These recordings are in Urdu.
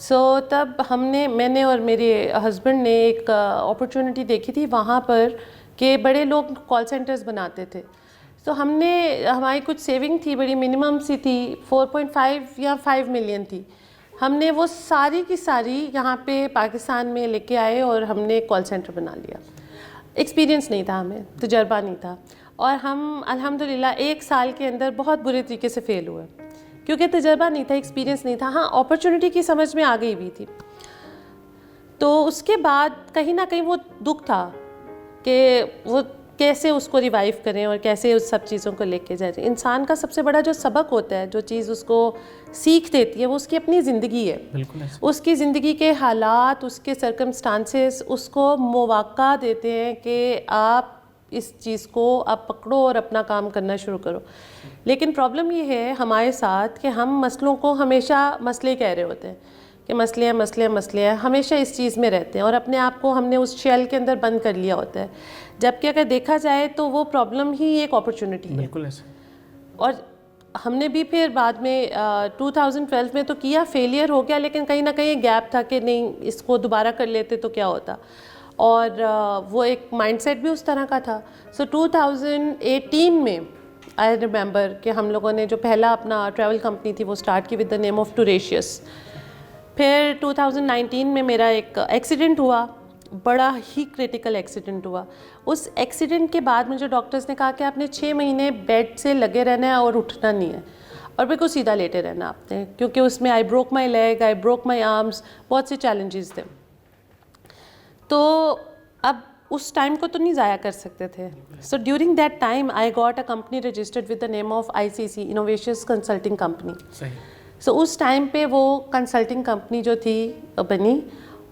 سو تب میں نے اور میرے ہسبینڈ نے ایک اپرچونٹی دیکھی تھی وہاں پر کہ بڑے لوگ کال سینٹرز بناتے تھے. تو ہماری کچھ سیونگ تھی, بڑی منیمم سی تھی, 4.5 یا 5 ملین تھی. ہم نے وہ ساری کی ساری یہاں پہ پاکستان میں لے کے آئے اور ہم نے کال سینٹر بنا لیا. ایکسپیرینس نہیں تھا, ہمیں تجربہ نہیں تھا, اور ہم الحمدللہ 1 سال کے اندر بہت برے طریقے سے فیل ہوئے کیونکہ تجربہ نہیں تھا, ایکسپیرینس نہیں تھا. ہاں, اپرچونٹی کی سمجھ میں آ گئی بھی تھی. تو اس کے بعد کہیں نہ کہیں وہ دکھ تھا کہ وہ کیسے اس کو ریوائیو کریں اور کیسے اس سب چیزوں کو لے کے جائیں. انسان کا سب سے بڑا جو سبق ہوتا ہے, جو چیز اس کو سیکھ دیتی ہے, وہ اس کی اپنی زندگی ہے. بالکل اس کی زندگی کے حالات, اس کے سرکمسٹانسز اس کو مواقع دیتے ہیں کہ آپ اس چیز کو آپ پکڑو اور اپنا کام کرنا شروع کرو. لیکن پرابلم یہ ہے ہمارے ساتھ کہ ہم مسئلوں کو ہمیشہ مسئلے کہہ رہے ہوتے ہیں کہ مسئلے ہیں, ہمیشہ اس چیز میں رہتے ہیں اور اپنے آپ کو ہم نے اس شیل کے اندر بند کر لیا ہوتا ہے, جبکہ اگر دیکھا جائے تو وہ پرابلم ہی ایک اپرچونٹی ہے. بالکل ایسے. اور ہم نے بھی پھر بعد میں 2012 میں تو کیا, فیلئر ہو گیا, لیکن کہیں نہ کہیں گیپ تھا کہ نہیں اس کو دوبارہ کر لیتے تو کیا ہوتا, اور وہ ایک مائنڈ سیٹ بھی اس طرح کا تھا. سو 2018 میں آئی ریممبر کہ ہم لوگوں نے جو پہلا اپنا ٹریول کمپنی تھی وہ اسٹارٹ کی ود دا نیم آف ٹوریشیس. پھر 2019 میں میرا ایک ایکسیڈنٹ ہوا, بڑا ہی کریٹیکل ایکسیڈنٹ ہوا. اس ایکسیڈنٹ کے بعد مجھے ڈاکٹرز نے کہا کہ آپ نے 6 مہینے بیڈ سے لگے رہنا ہے اور اٹھنا نہیں ہے, اور بالکل سیدھا لیٹے رہنا آپ نے, کیونکہ اس میں آئی بروک مائی لیگ, آئی بروک مائی آرمس, بہت سے چیلنجز تھے. تو اب اس ٹائم کو تو نہیں ضائع کر سکتے تھے. So during that time I got a company registered with the name of ICC, innovations consulting company. So اس ٹائم پہ وہ کنسلٹنگ کمپنی جو تھی بنی,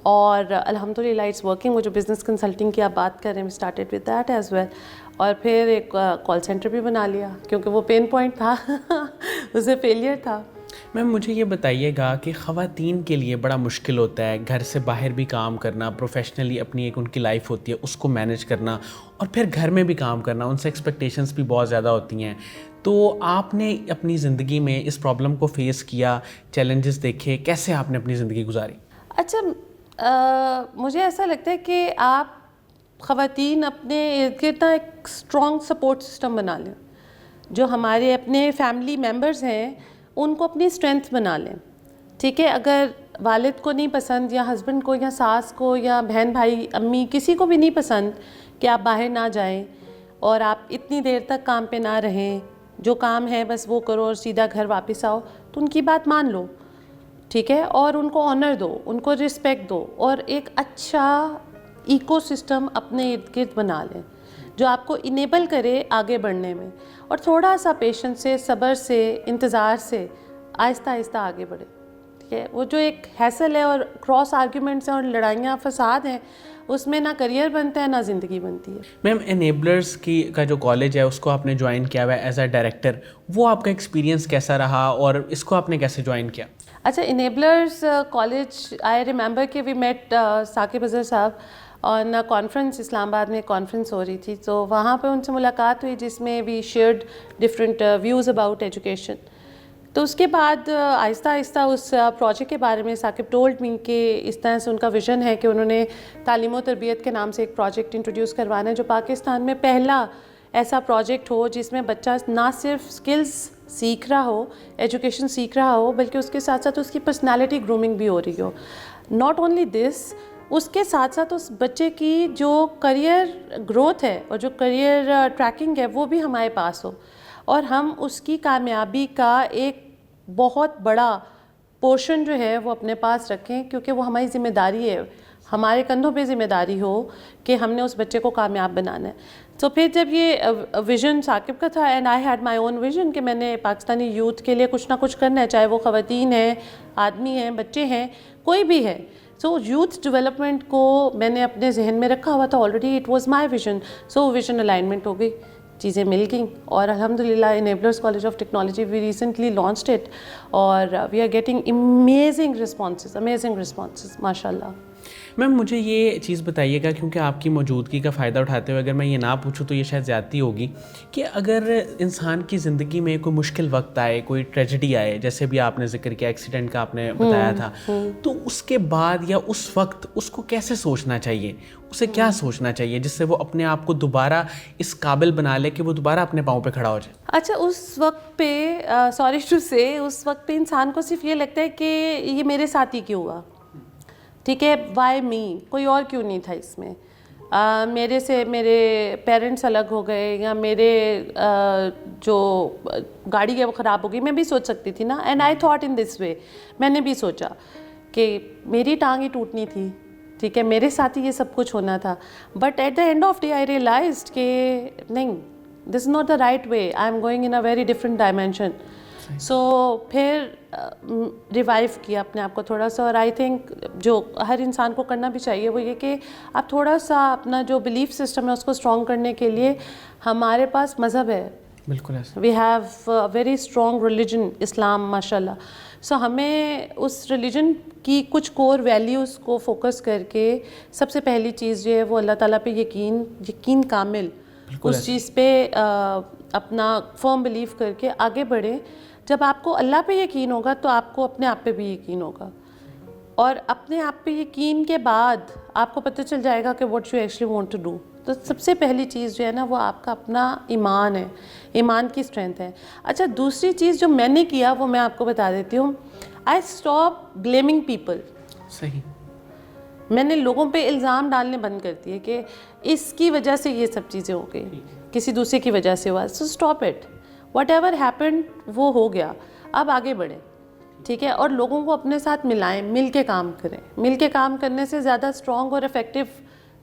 اور الحمدللہ اٹس ورکنگ. وہ جو بزنس کنسلٹنگ کی آپ بات کر رہے ہیں, we started with that as well. اور پھر ایک کال سینٹر بھی بنا لیا کیونکہ وہ پین پوائنٹ تھا, اسے فیلئر تھا. میم مجھے یہ بتائیے گا کہ خواتین کے لیے بڑا مشکل ہوتا ہے گھر سے باہر بھی کام کرنا, پروفیشنلی اپنی ایک ان کی لائف ہوتی ہے اس کو مینیج کرنا, اور پھر گھر میں بھی کام کرنا, ان سے ایکسپیکٹیشنس بھی بہت زیادہ ہوتی ہیں. تو آپ نے اپنی زندگی میں اس پرابلم کو فیس کیا, چیلنجز دیکھے, کیسے آپ نے اپنی زندگی گزاری؟ اچھا, مجھے ایسا لگتا ہے کہ آپ خواتین اپنے ارد گرد ایک اسٹرانگ سپورٹ سسٹم بنا لیں. جو ہمارے اپنے فیملی ممبرز ہیں ان کو اپنی اسٹرینتھ بنا لیں. ٹھیک ہے, اگر والد کو نہیں پسند یا ہسبینڈ کو یا ساس کو یا بہن بھائی امی کسی کو بھی نہیں پسند کہ آپ باہر نہ جائیں اور آپ اتنی دیر تک کام پہ نہ رہیں, جو کام ہے بس وہ کرو اور سیدھا گھر واپس آؤ, تو ان کی بات مان لو. ٹھیک ہے, اور ان کو آنر دو, ان کو رسپیکٹ دو, اور ایک اچھا ایکو سسٹم اپنے ارد گرد بنا لیں جو آپ کو انیبل کرے آگے بڑھنے میں, اور تھوڑا سا پیشنس سے, صبر سے, انتظار سے آہستہ آہستہ آگے بڑھے. ٹھیک ہے, وہ جو ایک ہیسل ہے اور کراس آرگیومنٹس ہیں اور لڑائیاں فساد ہیں, اس میں نہ کریئر بنتا ہے نہ زندگی بنتی ہے. میم انیبلرز کا جو کالج ہے اس کو آپ نے جوائن کیا ہوا ہے ایز اے ڈائریکٹر, وہ آپ کا ایکسپیرینس کیسا رہا اور اس کو آپ نے کیسے جوائن کیا؟ اچھا, انیبلرز کالج آئی ریممبر کہ وی میٹ ثاقب اظہر صاحب آن کانفرنس, اسلام آباد میں ایک کانفرنس ہو رہی تھی, تو وہاں پہ ان سے ملاقات ہوئی جس میں we shared different views about education. تو اس کے بعد آہستہ آہستہ اس پروجیکٹ کے بارے میں ثاقب ٹولڈ می کہ اس طرح سے ان کا ویژن ہے کہ انہوں نے تعلیم و تربیت کے نام سے ایک پروجیکٹ انٹروڈیوس کروانا ہے جو پاکستان میں پہلا ایسا پروجیکٹ ہو جس میں بچہ نہ صرف اسکلز سیکھ رہا ہو, ایجوکیشن سیکھ رہا ہو, بلکہ اس کے ساتھ ساتھ اس کی پرسنالٹی گرومنگ بھی ہو رہی ہو. ناٹ اونلی دس, اس کے ساتھ ساتھ اس بچے کی جو کریئر گروتھ ہے اور جو کریئر ٹریکنگ ہے وہ بھی ہمارے پاس ہو, اور ہم اس کی کامیابی کا ایک بہت بڑا پورشن جو ہے وہ اپنے پاس رکھیں, کیونکہ وہ ہماری ذمہ داری ہے, ہمارے کندھوں پہ ذمہ داری ہو کہ ہم نے اس بچے کو کامیاب بنانا ہے. تو پھر جب یہ ویژن ثاقب کا تھا, and I had my own vision کہ میں نے پاکستانی یوتھ کے لیے کچھ نہ کچھ کرنا ہے, چاہے وہ خواتین ہیں, آدمی ہیں, بچے ہیں, کوئی بھی ہے. سو یوتھ ڈیولپمنٹ کو میں نے اپنے ذہن میں رکھا ہوا تھا already, it was my vision. So vision alignment ہو گئی, چیزیں مل گئیں, اور الحمدللہ Enablers College of Technology we recently launched it, اور we are getting amazing responses ماشاء اللہ. میم مجھے یہ چیز بتائیے گا، کیونکہ آپ کی موجودگی کا فائدہ اٹھاتے ہوئے اگر میں یہ نہ پوچھوں تو یہ شاید زیادتی ہوگی، کہ اگر انسان کی زندگی میں کوئی مشکل وقت آئے، کوئی ٹریجڈی آئے، جیسے بھی آپ نے ذکر کیا ایکسیڈنٹ کا آپ نے بتایا تھا، تو اس کے بعد یا اس وقت اس کو کیسے سوچنا چاہیے، اسے کیا سوچنا چاہیے جس سے وہ اپنے آپ کو دوبارہ اس قابل بنا لے کہ وہ دوبارہ اپنے پاؤں پہ کھڑا ہو جائے؟ اچھا، اس وقت پہ سوری ٹو سے، اس وقت پہ انسان کو صرف یہ لگتا ہے کہ یہ میرے ساتھ ہی کیوں ہوا، ٹھیک ہے، وائی می، کوئی اور کیوں نہیں تھا اس میں، میرے سے میرے پیرنٹس الگ ہو گئے، یا میرے جو گاڑی ہے وہ خراب ہو گئی، میں بھی سوچ سکتی تھی نا. اینڈ آئی تھاٹ ان دس وے، میں نے بھی سوچا کہ میری ٹانگ ہی ٹوٹنی تھی، ٹھیک ہے، میرے ساتھ ہی یہ سب کچھ ہونا تھا. But at the end of day I realized کہ نہیں، this is not the right way, I am going in a very different dimension. So پھر ریوائیو کیا اپنے آپ کو تھوڑا سا. اور آئی تھنک جو ہر انسان کو کرنا بھی چاہیے وہ یہ کہ آپ تھوڑا سا اپنا جو بلیف سسٹم ہے اس کو اسٹرانگ کرنے کے لیے، ہمارے پاس مذہب ہے، بالکل ایسا، we have very strong religion Islam ماشاء اللہ. سو ہمیں اس ریلیجن کی کچھ کور ویلیوز کو فوکس کر کے سب سے پہلی چیز جو ہے وہ اللہ تعالیٰ پہ یقین کامل، اس چیز پہ اپنا فرم بلیف کر کے آگے بڑھیں. جب آپ کو اللہ پہ یقین ہوگا تو آپ کو اپنے آپ پہ بھی یقین ہوگا، اور اپنے آپ پہ یقین کے بعد آپ کو پتہ چل جائے گا کہ what you actually want to do. تو سب سے پہلی چیز جو ہے نا وہ آپ کا اپنا ایمان ہے، ایمان کی اسٹرینتھ ہے. اچھا، دوسری چیز جو میں نے کیا وہ میں آپ کو بتا دیتی ہوں. I stop blaming people. صحیح، میں نے لوگوں پہ الزام ڈالنے بند کر دیے کہ اس کی وجہ سے یہ سب چیزیں ہو گئی، کسی دوسرے کی وجہ سے ہوا. سو stop it, what ever happened وہ ہو گیا، اب آگے بڑھیں، ٹھیک ہے. اور لوگوں کو اپنے ساتھ ملائیں، مل کے کام کریں. مل کے کام کرنے سے زیادہ اسٹرانگ اور افیکٹو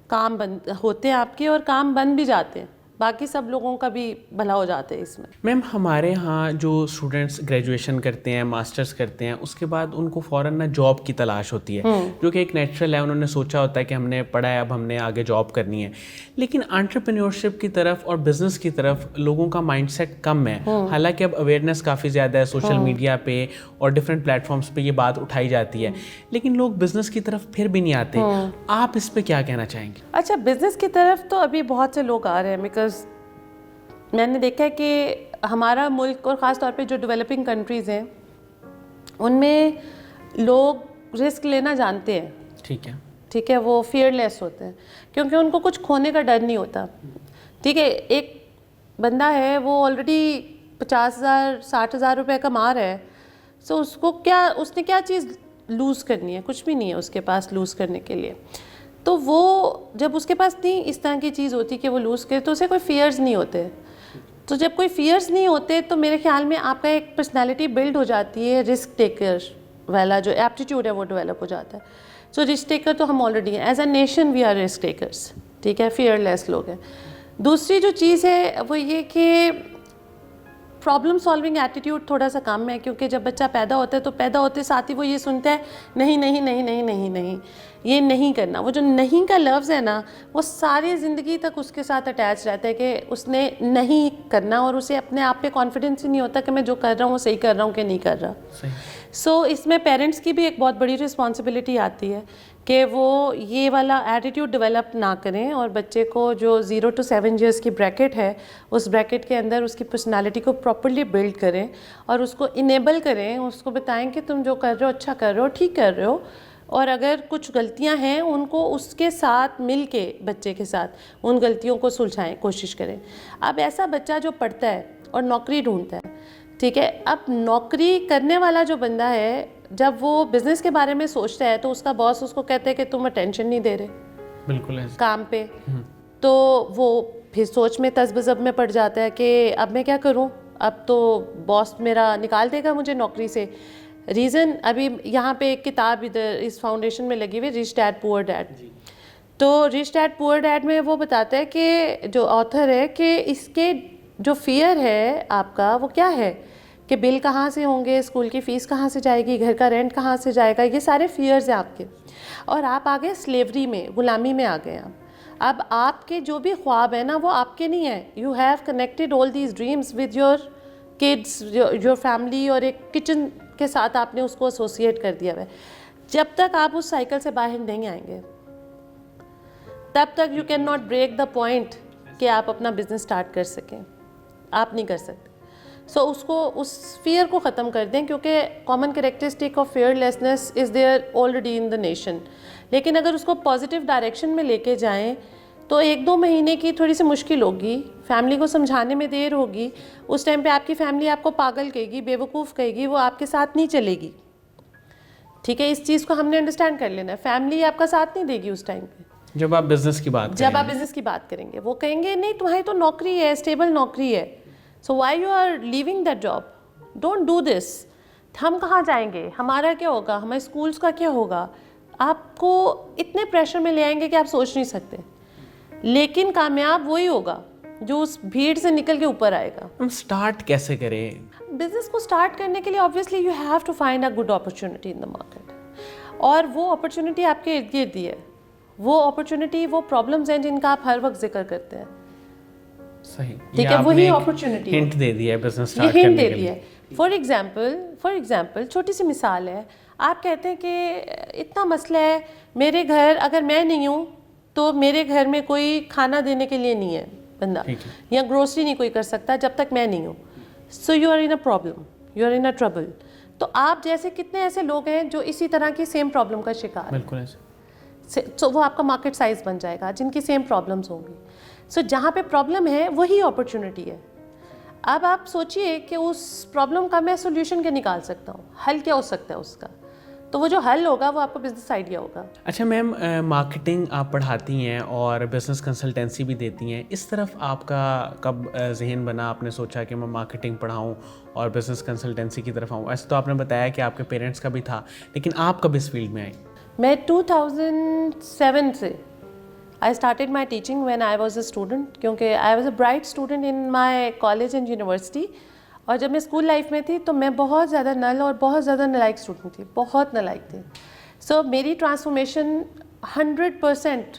کام ہوتے ہیں آپ کے، اور کام بن بھی جاتے ہیں، باقی سب لوگوں کا بھی بھلا ہو جاتا ہے اس میں. میم ہمارے ہاں جو اسٹوڈنٹس گریجویشن کرتے ہیں، ماسٹرز کرتے ہیں، اس کے بعد ان کو فوراً نا جاب کی تلاش ہوتی ہے، جو کہ ایک نیچرل ہے. انہوں نے سوچا ہوتا ہے کہ ہم نے پڑھا ہے، اب ہم نے آگے جاب کرنی ہے. لیکن انٹرپرینیورشپ کی طرف اور بزنس کی طرف لوگوں کا مائنڈ سیٹ کم ہے. حالانکہ اب اویئرنیس کافی زیادہ ہے، سوشل میڈیا پہ اور ڈفرینٹ پلیٹفارمس پہ یہ بات اٹھائی جاتی ہے، لیکن لوگ بزنس کی طرف پھر بھی نہیں آتے. آپ اس پہ کیا کہنا چاہیں گے؟ اچھا، بزنس کی طرف تو ابھی بہت سے لوگ آ رہے ہیں، بیکاز میں نے دیکھا ہے کہ ہمارا ملک اور خاص طور پہ جو ڈیولپنگ کنٹریز ہیں ان میں لوگ رسک لینا جانتے ہیں، ٹھیک ہے، وہ فیئر لیس ہوتے ہیں کیونکہ ان کو کچھ کھونے کا ڈر نہیں ہوتا. ٹھیک ہے، ایک بندہ ہے وہ آلریڈی 50,000 60,000 روپے کما رہا ہے، سو اس نے کیا چیز لوز کرنی ہے؟ کچھ بھی نہیں ہے اس کے پاس لوز کرنے کے لیے. تو وہ جب اس کے پاس نہیں اس طرح کی چیز ہوتی کہ وہ لوز کرے تو اسے کوئی فیئرز نہیں ہوتے. تو جب کوئی فیئرز نہیں ہوتے تو میرے خیال میں آپ کا ایک پرسنالٹی بلڈ ہو جاتی ہے، رسک ٹیکر والا جو ایپٹیٹیوڈ ہے وہ ڈیولپ ہو جاتا ہے. سو رسک ٹیکر تو ہم آلریڈی ہیں، as a nation we are risk takers, ٹھیک ہے، فیئر لیس لوگ ہیں. دوسری جو چیز ہے وہ یہ کہ پرابلم سالونگ ایٹیٹیوڈ تھوڑا سا کم ہے، کیونکہ جب بچہ پیدا ہوتا ہے تو پیدا ہوتے ساتھ ہی وہ یہ سنتا ہے نہیں نہیں نہیں نہیں نہیں نہیں، یہ نہیں کرنا. وہ جو نہیں کا لفظ ہے نا وہ ساری زندگی تک اس کے ساتھ اٹیچ رہتا ہے کہ اس نے نہیں کرنا، اور اسے اپنے آپ پہ کانفیڈنس ہی نہیں ہوتا کہ میں جو کر رہا ہوں وہ صحیح کر رہا ہوں کہ نہیں کر رہا. سو اس میں پیرنٹس کی بھی ایک بہت بڑی رسپانسبلٹی آتی ہے کہ وہ یہ والا ایٹیٹیوڈ ڈیولپ نہ کریں، اور بچے کو جو 0 to 7 ایئرس کی بریکٹ ہے اس بریکٹ کے اندر اس کی پرسنالٹی کو پراپرلی بلڈ کریں اور اس کو انیبل کریں، اس کو بتائیں کہ تم جو کر رہے ہو اچھا کر رہے ہو، ٹھیک کر رہے ہو، اور اگر کچھ غلطیاں ہیں ان کو اس کے ساتھ مل کے بچے کے ساتھ ان غلطیوں کو سلجھائیں، کوشش کریں. اب ایسا بچہ جو پڑھتا ہے اور نوکری ڈھونڈتا ہے، ٹھیک ہے، اب نوکری کرنے والا جو بندہ ہے جب وہ بزنس کے بارے میں سوچتا ہے تو اس کا باس اس کو کہتا ہے کہ تم اٹینشن نہیں دے رہے بالکل کام پہ، تو وہ پھر سوچ میں تذبذب میں پڑ جاتا ہے کہ اب میں کیا کروں، اب تو باس میرا نکال دے گا مجھے نوکری سے. ریزن ابھی یہاں پہ ایک کتاب ادھر اس فاؤنڈیشن میں لگی ہوئی، ریچ ڈیڈ پور ڈیڈ. تو ریچ ڈیڈ پور ڈیڈ میں وہ بتاتا ہے کہ جو آتھر ہے کہ اس کے جو فیئر ہے آپ کا وہ کیا ہے کہ بل کہاں سے ہوں گے، اسکول کی فیس کہاں سے جائے گی، گھر کا رینٹ کہاں سے جائے گا، یہ سارے فیئرز ہیں آپ کے. اور آپ آگے سلیوری میں، غلامی میں آ گئے ہیں. اب آپ کے جو بھی خواب ہیں نا وہ آپ کے نہیں ہیں. You have connected all these dreams with your kids, your family, اور ایک کچن کے ساتھ آپ نے اس کو ایسوسیٹ کر دیا ہے. جب تک آپ اس سائیکل سے باہر نہیں آئیں گے تب تک you can not break the point کہ آپ اپنا بزنس اسٹارٹ کر سکیں, آپ نہیں کر سکتے. سو اس فیئر کو ختم کر دیں, کیونکہ common characteristic of fear lessons is there already in the nation. لیکن اگر اس کو پازیٹیو ڈائریکشن میں لے کے جائیں تو 1-2 مہینے کی تھوڑی سی مشکل ہوگی, فیملی کو سمجھانے میں دیر ہوگی. اس ٹائم پہ آپ کی فیملی آپ کو پاگل کہے گی, بیوقوف کہے گی, وہ آپ کے ساتھ نہیں چلے گی. ٹھیک ہے, اس چیز کو ہم نے انڈرسٹینڈ کر لینا ہے. فیملی آپ کا ساتھ نہیں دے گی اس ٹائم پہ. جب آپ بزنس کی بات کریں گے وہ کہیں گے نہیں تمہاری تو نوکری ہے, اسٹیبل نوکری ہے, so why you are leaving that job, don't do this. ہم کہاں جائیں گے, ہمارا کیا ہوگا, ہمارے اسکولس کا کیا ہوگا. آپ کو اتنے پریشر میں لے آئیں گے کہ آپ سوچ نہیں سکتے. لیکن کامیاب وہی ہوگا جو اس بھیڑ سے نکل کے اوپر آئے گا. ہم سٹارٹ کیسے کریں؟ بزنس کو سٹارٹ کرنے کے لیے obviously you have to find a good opportunity in the market. اور وہ اپرچونیٹی آپ کے ارد گرد ہی ہے. وہ اپرچونیٹی, وہ پرابلمز ہیں جن کا آپ ہر وقت ذکر کرتے ہیں. صحیح, ٹھیک ہے, وہی اپرچونیٹی ہنٹ دے دیا ہے بزنس سٹارٹ کرنے کے لیے. فار ایگزامپل چھوٹی سی مثال ہے, آپ کہتے ہیں کہ اتنا مسئلہ ہے میرے گھر, اگر میں نہیں ہوں تو میرے گھر میں کوئی کھانا دینے کے لیے نہیں ہے بندہ, یا گروسری نہیں کوئی کر سکتا جب تک میں نہیں ہوں. So you are in a problem, you are in a trouble. تو آپ جیسے کتنے ایسے لوگ ہیں جو اسی طرح کی سیم پرابلم کا شکار ہیں. بالکل ایسے. تو وہ آپ کا مارکیٹ سائز بن جائے گا جن کی سیم پرابلمس ہوں گی. سو جہاں پہ پرابلم ہے وہی اپرچونیٹی ہے. اب آپ سوچئے کہ اس پرابلم کا میں سولوشن کیا نکال سکتا ہوں, حل کیا ہو سکتا ہے اس کا. تو وہ جو حل ہوگا وہ آپ کا بزنس آئیڈیا ہوگا. اچھا میم, مارکیٹنگ آپ پڑھاتی ہیں اور بزنس کنسلٹنسی بھی دیتی ہیں, اس طرف آپ کا کب ذہن بنا, آپ نے سوچا کہ میں مارکیٹنگ پڑھاؤں اور بزنس کنسلٹنسی کی طرف آؤں؟ ایسے تو آپ نے بتایا کہ آپ کے پیرنٹس کا بھی تھا, لیکن آپ کب اس فیلڈ میں آئیں؟ میں 2007 سے I started my teaching when I was a student, کیونکہ I was a bright student in my college and university. اور جب میں اسکول لائف میں تھی تو میں بہت زیادہ نل اور بہت زیادہ نالائق اسٹوڈنٹ تھی, بہت نالائق تھی. سو میری ٹرانسفارمیشن 100%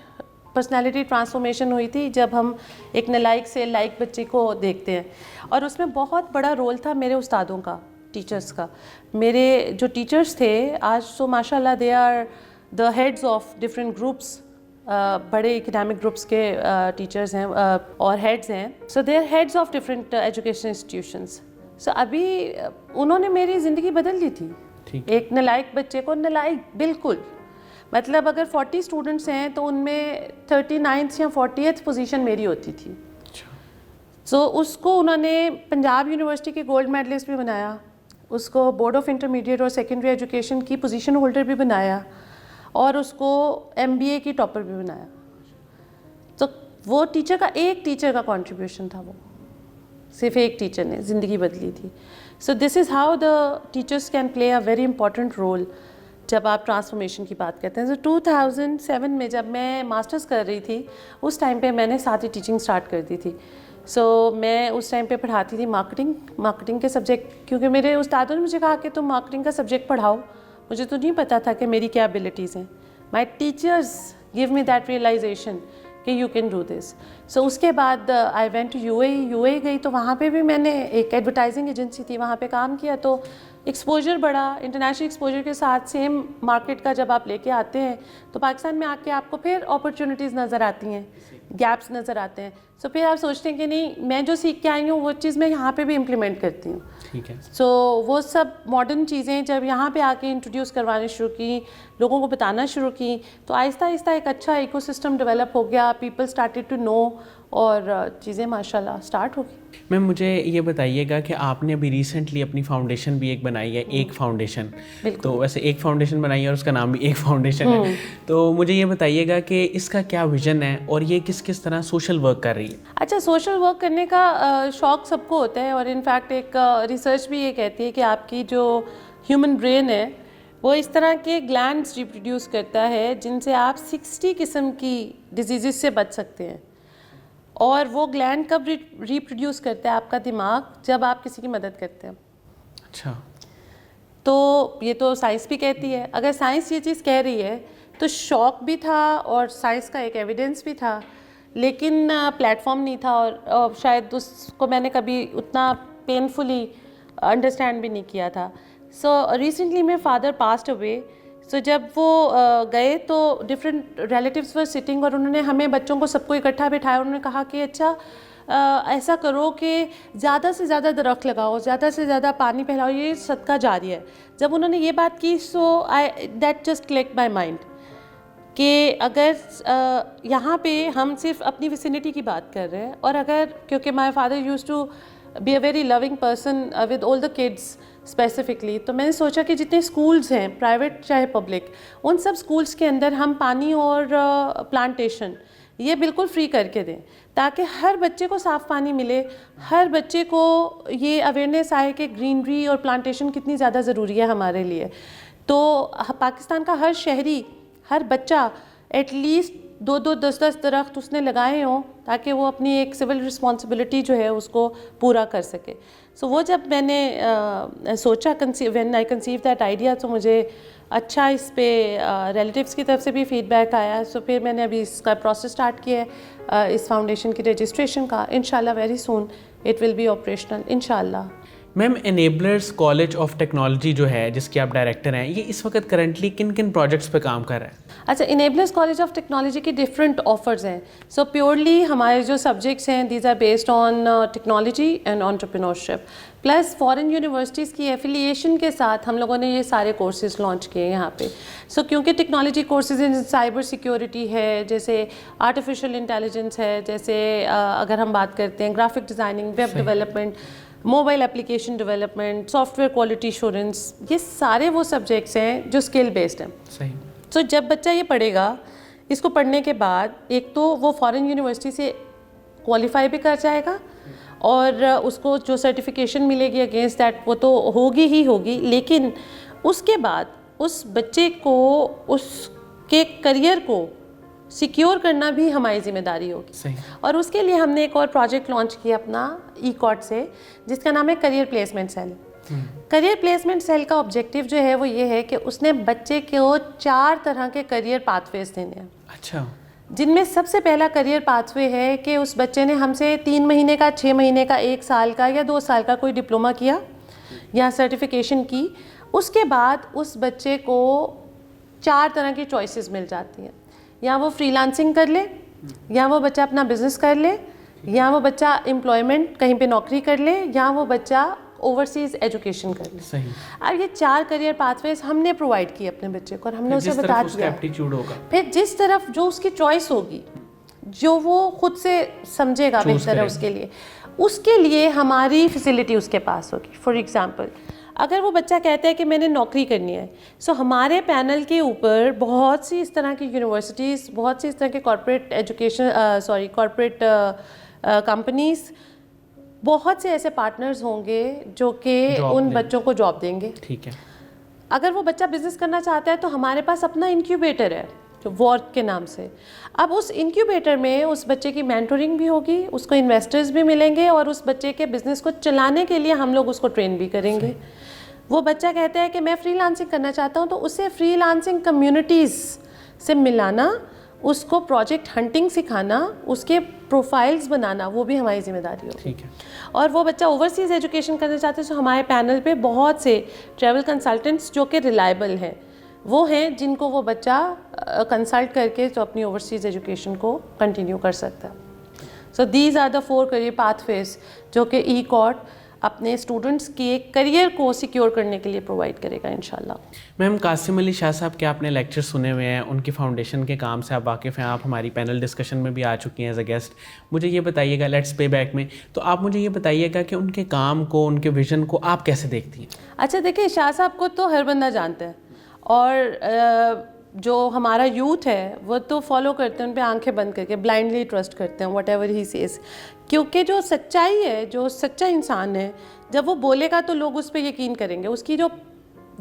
پرسنالٹی ٹرانسفارمیشن ہوئی تھی جب ہم ایک نالائق سے لائق بچے کو دیکھتے ہیں. اور اس میں بہت بڑا رول تھا میرے استادوں کا, ٹیچرس کا. میرے جو ٹیچرس تھے آج تو ماشاء اللہ they are the heads of different groups, بڑے اکنامک گروپس کے ٹیچرز ہیں اور ہیڈز ہیں. So they are heads of different education institutions. So ابھی انہوں نے میری زندگی بدل دی تھی. ایک نالائق بچے کو نالائق بالکل, مطلب اگر 40 اسٹوڈنٹس ہیں تو ان میں 39th یا 40th پوزیشن میری ہوتی تھی. سو اس کو انہوں نے پنجاب یونیورسٹی کے گولڈ میڈلسٹ بھی بنایا, اس کو بورڈ آف انٹرمیڈیٹ اور سیکنڈری ایجوکیشن کی پوزیشن ہولڈر بھی بنایا, اور اس کو MBA کی ٹاپر بھی بنایا. تو وہ ایک ٹیچر کا کنٹریبیوشن تھا, وہ صرف ایک ٹیچر نے زندگی بدلی تھی. So this is how the teachers can play a very important role جب آپ ٹرانسفارمیشن کی بات کرتے ہیں. سو 2007 میں جب میں ماسٹرز کر رہی تھی اس ٹائم پہ میں نے ساتھ ہی ٹیچنگ اسٹارٹ کر دی تھی. سو میں اس ٹائم پہ پڑھاتی تھی مارکیٹنگ کے سبجیکٹ, کیونکہ میرے استادوں نے مجھے کہا کہ تم مارکیٹنگ کا سبجیکٹ پڑھاؤ. مجھے تو نہیں پتہ تھا کہ میری کیا ابیلٹیز ہیں. My teachers gave me that realisation کہ you can do this. So اس کے بعد I went to U A گئی, تو وہاں پہ بھی میں نے ایک ایڈورٹائزنگ ایجنسی تھی وہاں پہ کام کیا. تو ایکسپوجر بڑا, انٹرنیشنل ایکسپوجر کے ساتھ سیم مارکیٹ کا جب آپ لے کے آتے ہیں تو پاکستان میں آ کے آپ کو پھر اپرچونیٹیز نظر آتی ہیں, گیپس نظر آتے ہیں. سو پھر آپ سوچتے ہیں کہ نہیں, میں جو سیکھ کے آئی ہوں وہ چیز میں یہاں پہ بھی امپلیمنٹ کرتی ہوں. ٹھیک ہے. سو وہ سب ماڈرن چیزیں جب یہاں پہ آ کے انٹروڈیوس کروانے شروع کی, لوگوں کو بتانا شروع کی, تو آہستہ آہستہ ایک اچھا ایکو سسٹم ڈیولپ ہو گیا. پیپل اسٹارٹیڈ ٹو نو, اور چیزیں ماشاء اللہ اسٹارٹ ہو گئی. میم مجھے یہ بتائیے گا کہ آپ نے ابھی ریسنٹلی اپنی فاؤنڈیشن بھی ایک بنائی ہے, ایک فاؤنڈیشن. تو ویسے ایک فاؤنڈیشن بنائی ہے اور اس کا نام بھی ایک فاؤنڈیشن ہے. تو مجھے یہ بتائیے گا کہ اس کا کیا ویژن ہے اور یہ کس طرح سوشل ورک کر رہی ہے؟ اچھا, سوشل ورک کرنے کا شوق سب کو ہوتا ہے, اور انفیکٹ ایک ریسرچ بھی یہ کہتی ہے کہ آپ کی جو ہیومن برین ہے وہ اس طرح کے گلینڈس ریپروڈیوس کرتا ہے جن سے آپ 60 قسم کی ڈیزیزز سے بچ سکتے ہیں. اور وہ گلینڈ کب ریپروڈیوس کرتا ہے آپ کا دماغ, جب آپ کسی کی مدد کرتے ہیں. اچھا, تو یہ تو سائنس بھی کہتی ہے. اگر سائنس یہ چیز کہہ رہی ہے تو شوق بھی تھا اور سائنس کا ایک ایویڈنس بھی تھا, لیکن پلیٹ فارم نہیں تھا, اور شاید اس کو میں نے کبھی اتنا پینفلی انڈرسٹینڈ بھی نہیں کیا تھا. سو ریسنٹلی میں فادر پاسڈ اوے, سو جب وہ گئے تو ڈفرینٹ ریلیٹیوز ور سٹنگ اور انہوں نے ہمیں بچوں کو سب کو اکٹھا بٹھایا. انہوں نے کہا کہ اچھا ایسا کرو کہ زیادہ سے زیادہ درخت لگاؤ, زیادہ سے زیادہ پانی پھیلاؤ, یہ صدقہ جاری ہے. جب انہوں نے یہ بات کی so that just click my mind کہ اگر یہاں پہ ہم صرف اپنی ویسینٹی کی بات کر رہے ہیں, اور اگر کیونکہ my father used to be a very loving person with all the kids specifically, تو میں نے سوچا کہ جتنے اسکولز ہیں پرائیویٹ چاہے پبلک, ان سب اسکولس کے اندر ہم پانی اور پلانٹیشن یہ بالکل فری کر کے دیں تاکہ ہر بچے کو صاف پانی ملے, ہر بچے کو یہ اویئرنیس آئے کہ گرینری اور پلانٹیشن کتنی زیادہ ضروری ہے ہمارے لیے. تو پاکستان کا ہر شہری, ہر بچہ ایٹ لیسٹ 2-10 درخت اس نے لگائے ہوں تاکہ وہ اپنی ایک سول رسپانسبلٹی جو ہے اس کو پورا کر سکے. سو وہ جب میں نے سوچا when I conceive that idea, تو مجھے اچھا اس پہ ریلیٹیوز کی طرف سے بھی فیڈ بیک آیا. سو پھر میں نے ابھی اس کا پروسیس اسٹارٹ کیا ہے اس فاؤنڈیشن کی رجسٹریشن کا. انشاءاللہ very soon it will be operational انشاءاللہ. Ma'am Enablers College of Technology جو ہے جس کے آپ ڈائریکٹر ہیں, یہ اس وقت کرنٹلی کن کن پروجیکٹس پہ کام کر رہے ہیں؟ اچھا, انیبلرز کالج آف ٹیکنالوجی کی ڈفرینٹ آفرز ہیں. سو پیورلی ہمارے جو سبجیکٹس ہیں these are based on technology and entrepreneurship, plus foreign universities کی ایفیلیشن کے ساتھ ہم لوگوں نے یہ سارے کورسز لانچ کیے یہاں پہ. سو کیونکہ technology courses in cyber security ہے, جیسے آرٹیفیشیل انٹیلیجنس ہے, جیسے اگر ہم بات کرتے ہیں graphic designing, web development, mobile application development, soft where quality assurance, یہ سارے وہ سبجیکٹس ہیں جو اسکل بیسڈ ہیں. صحیح. سو جب بچہ یہ پڑھے گا, اس کو پڑھنے کے بعد ایک تو وہ فارن یونیورسٹی سے کوالیفائی بھی کر جائے گا, اور اس کو جو سرٹیفکیشن ملے گی اگینسٹ دیٹ وہ تو ہوگی ہی ہوگی, لیکن اس کے بعد اس بچے کو اس کے کریئر کو سیکیور کرنا بھی ہماری ذمہ داری ہوگی. صحیح. اور اس کے لیے ہم نے ایک اور پروجیکٹ لانچ کیا اپنا ای کارڈ سے, جس کا نام ہے career placement cell. Career placement cell کا آبجیکٹیو جو ہے وہ یہ ہے کہ اس نے بچے کو 4 طرح کے کریئر پاتھ ویز دینے ہیں. اچھا. جن میں سب سے پہلا کریئر پاتھ وے ہے کہ اس بچے نے ہم سے 3 مہینے کا, 6 مہینے کا, 1 سال کا یا 2 سال کا کوئی ڈپلومہ کیا یا سرٹیفیکیشن کی. اس کے بعد اس بچے کو 4 طرح کی چوائسیز مل جاتی ہیں, یا وہ فری لانسنگ کر لے, یا وہ بچہ اپنا بزنس کر لے, یا وہ بچہ امپلائمنٹ کہیں پہ نوکری کر لے, یا وہ بچہ اوورسیز ایجوکیشن کر لے. صحیح. اب یہ 4 کریئر پاتھ ویز ہم نے پرووائڈ کی اپنے بچے کو, اور ہم نے اسے بتا دیا پھر جس طرف جو اس کی چوائس ہوگی, جو وہ خود سے سمجھے گا بہتر ہے اس کے لیے, اس کے لیے ہماری فیسلٹی اس کے پاس ہوگی. فار ایگزامپل اگر وہ بچہ کہتا ہے کہ میں نے نوکری کرنی ہے, سو ہمارے پینل کے اوپر بہت سی اس طرح کی یونیورسٹیز, بہت سی اس طرح کے کارپوریٹ ایجوکیشن کارپوریٹ کمپنیز, بہت سے ایسے پارٹنرز ہوں گے جو کہ ان بچوں کو جاب دیں گے. ٹھیک ہے. اگر وہ بچہ بزنس کرنا چاہتا ہے تو ہمارے پاس اپنا انکیوبیٹر ہے وارک کے نام سے. اب اس انکیوبیٹر میں اس بچے کی مینٹورنگ بھی ہوگی, اس کو انویسٹرز بھی ملیں گے, اور اس بچے کے بزنس کو چلانے کے لیے ہم لوگ اس کو ٹرین بھی کریں گے. وہ بچہ کہتا ہے کہ میں فری لانسنگ کرنا چاہتا ہوں, تو اسے فری لانسنگ کمیونٹیز سے ملانا, اس کو پروجیکٹ ہنٹنگ سکھانا, اس کے پروفائلز بنانا, وہ بھی ہماری ذمہ داری ہوگی. ٹھیک ہے. اور وہ بچہ اوورسیز ایجوکیشن کرنا چاہتے ہیں, تو ہمارے پینل پہ بہت سے ٹریول کنسلٹنٹس جو کہ ریلائبل ہیں وہ ہیں, جن کو وہ بچہ کنسلٹ کر کے تو اپنی اوورسیز ایجوکیشن کو کنٹینیو کر سکتا ہے. So these are the 4 career pathways جو کہ ای کارڈ اپنے اسٹوڈنٹس کے کریئر کو سیکیور کرنے کے لیے پرووائڈ کرے گا انشاءاللہ. میم قاسم علی شاہ صاحب کے آپ نے لیکچر سنے ہوئے ہیں, ان کی فاؤنڈیشن کے کام سے آپ واقف ہیں, آپ ہماری پینل ڈسکشن میں بھی آ چکی ہیں ایز اے گیسٹ. مجھے یہ بتائیے گا, لیٹس پے بیک میں, تو آپ مجھے یہ بتائیے گا کہ ان کے کام کو, ان کے ویژن کو آپ کیسے دیکھتی ہیں؟ اچھا دیکھیں, شاہ صاحب کو تو ہر بندہ جانتا ہے, اور جو ہمارا یوتھ ہے وہ تو فالو کرتے ہیں ان پہ آنکھیں بند کر کے, بلائنڈلی ٹرسٹ کرتے ہیں واٹ ایور ہی سیز, کیونکہ جو سچائی ہے, جو سچا انسان ہے, جب وہ بولے گا تو لوگ اس پہ یقین کریں گے. اس کی جو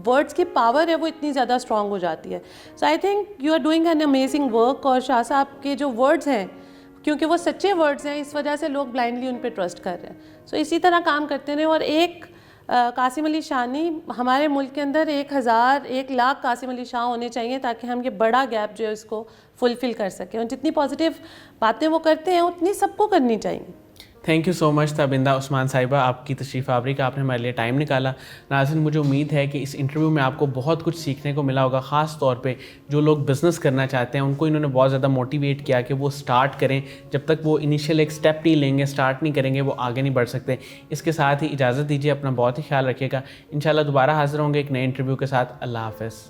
ورڈس کی پاور ہے وہ اتنی زیادہ اسٹرانگ ہو جاتی ہے. So I think you are doing an amazing work, اور شاہ صاحب کے جو ورڈز ہیں کیونکہ وہ سچے ورڈز ہیں, اس وجہ سے لوگ بلائنڈلی ان پہ ٹرسٹ کر رہے ہیں. سو اسی طرح کام کرتے رہیں. اور ایک قاسم علی شاہ نہیں, ہمارے ملک کے اندر 1 لاکھ قاسم علی شاہ ہونے چاہیے تاکہ ہم یہ بڑا گیپ جو ہے اس کو فلفل کر سکیں. اور جتنی پازیٹیو باتیں وہ کرتے ہیں اتنی سب کو کرنی چاہیے. تھینک یو سو مچ تابندہ عثمان صاحبہ، آپ کی تشریف آوری کا آپ نے ہمارے لیے ٹائم نکالا. ناظرین مجھے امید ہے کہ اس انٹرویو میں آپ کو بہت کچھ سیکھنے کو ملا ہوگا، خاص طور پہ جو لوگ بزنس کرنا چاہتے ہیں ان کو انہوں نے بہت زیادہ موٹیویٹ کیا کہ وہ سٹارٹ کریں. جب تک وہ انیشیل ایک سٹیپ نہیں لیں گے، سٹارٹ نہیں کریں گے، وہ آگے نہیں بڑھ سکتے. اس کے ساتھ ہی اجازت دیجیے، اپنا بہت ہی خیال رکھیے گا. انشاءاللہ دوبارہ حاضر ہوں گے ایک نئے انٹرویو کے ساتھ. اللہ حافظ.